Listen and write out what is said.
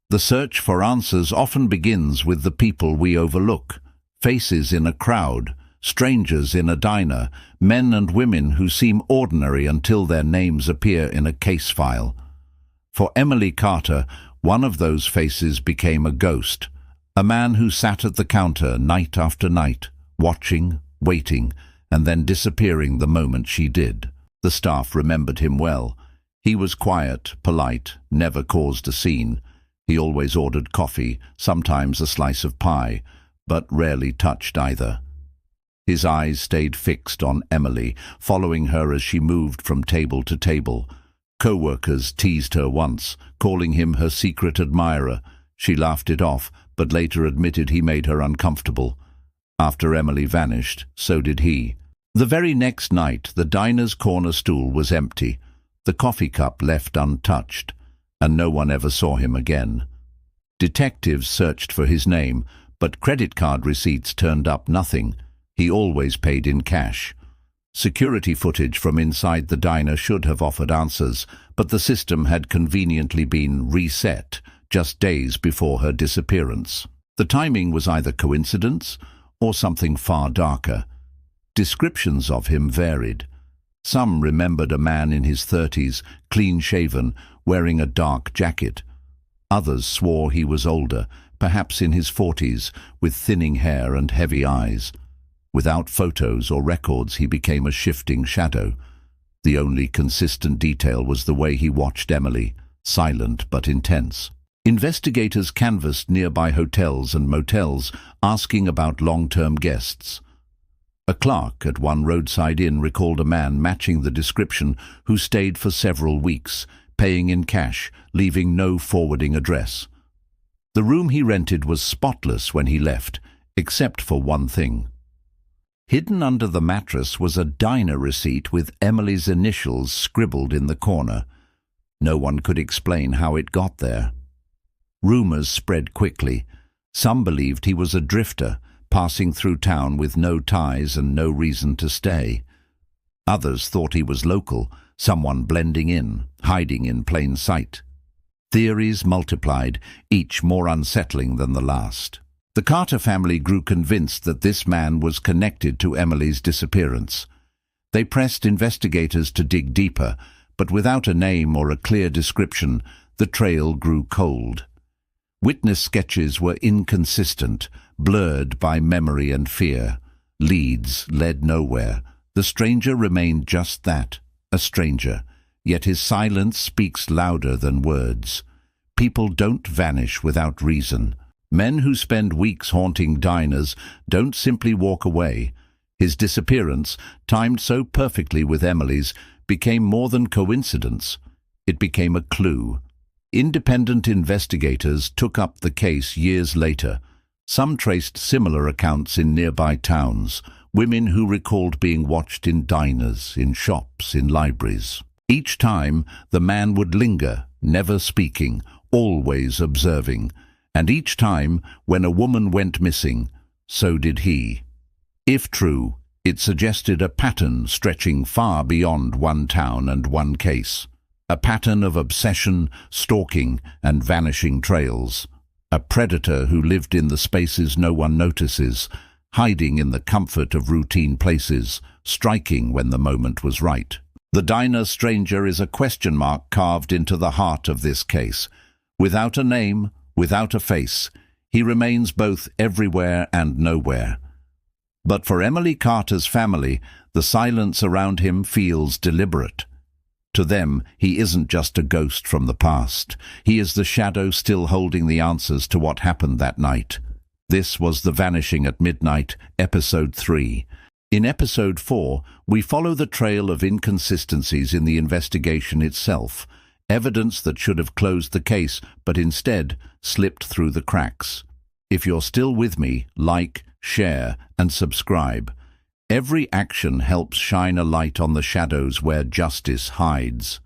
The search for answers often begins with the people we overlook. Faces in a crowd, strangers in a diner, men and women who seem ordinary until their names appear in a case file. For Emily Carter, one of those faces became a ghost, a man who sat at the counter night after night, watching, waiting, and then disappearing the moment she did. The staff remembered him well. He was quiet, polite, never caused a scene. He always ordered coffee, sometimes a slice of pie, but rarely touched either. His eyes stayed fixed on Emily, following her as she moved from table to table. Co-workers teased her once, calling him her secret admirer. She laughed it off, but later admitted he made her uncomfortable. After Emily vanished, so did he. The very next night, the diner's corner stool was empty, the coffee cup left untouched, and no one ever saw him again. Detectives searched for his name, but credit card receipts turned up nothing. He always paid in cash. Security footage from inside the diner should have offered answers, but the system had conveniently been reset just days before her disappearance. The timing was either coincidence or something far darker. Descriptions of him varied. Some remembered a man in his 30s, clean-shaven, wearing a dark jacket. Others swore he was older, perhaps in his 40s, with thinning hair and heavy eyes. Without photos or records, he became a shifting shadow. The only consistent detail was the way he watched Emily, silent but intense. Investigators canvassed nearby hotels and motels, asking about long-term guests. A clerk at one roadside inn recalled a man matching the description who stayed for several weeks, paying in cash, leaving no forwarding address. The room he rented was spotless when he left, except for one thing. Hidden under the mattress was a diner receipt with Emily's initials scribbled in the corner. No one could explain how it got there. Rumors spread quickly. Some believed he was a drifter, passing through town with no ties and no reason to stay. Others thought he was local, someone blending in, hiding in plain sight. Theories multiplied, each more unsettling than the last. The Carter family grew convinced that this man was connected to Emily's disappearance. They pressed investigators to dig deeper, but without a name or a clear description, the trail grew cold. Witness sketches were inconsistent, blurred by memory and fear. Leads led nowhere. The stranger remained just that, a stranger, yet his silence speaks louder than words. People don't vanish without reason. Men who spend weeks haunting diners don't simply walk away. His disappearance, timed so perfectly with Emily's, became more than coincidence. It became a clue. Independent investigators took up the case years later. Some traced similar accounts in nearby towns, women who recalled being watched in diners, in shops, in libraries. Each time, the man would linger, never speaking, always observing. And each time, when a woman went missing, so did he. If true, it suggested a pattern stretching far beyond one town and one case. A pattern of obsession, stalking, and vanishing trails. A predator who lived in the spaces no one notices, hiding in the comfort of routine places, striking when the moment was right. The diner stranger is a question mark carved into the heart of this case. Without a name, without a face, he remains both everywhere and nowhere. But for Emily Carter's family, the silence around him feels deliberate. To them, he isn't just a ghost from the past. He is the shadow still holding the answers to what happened that night. This was The Vanishing at Midnight, Episode 3. In Episode 4, we follow the trail of inconsistencies in the investigation itself, evidence that should have closed the case, but instead slipped through the cracks. If you're still with me, like, share, and subscribe. Every action helps shine a light on the shadows where justice hides.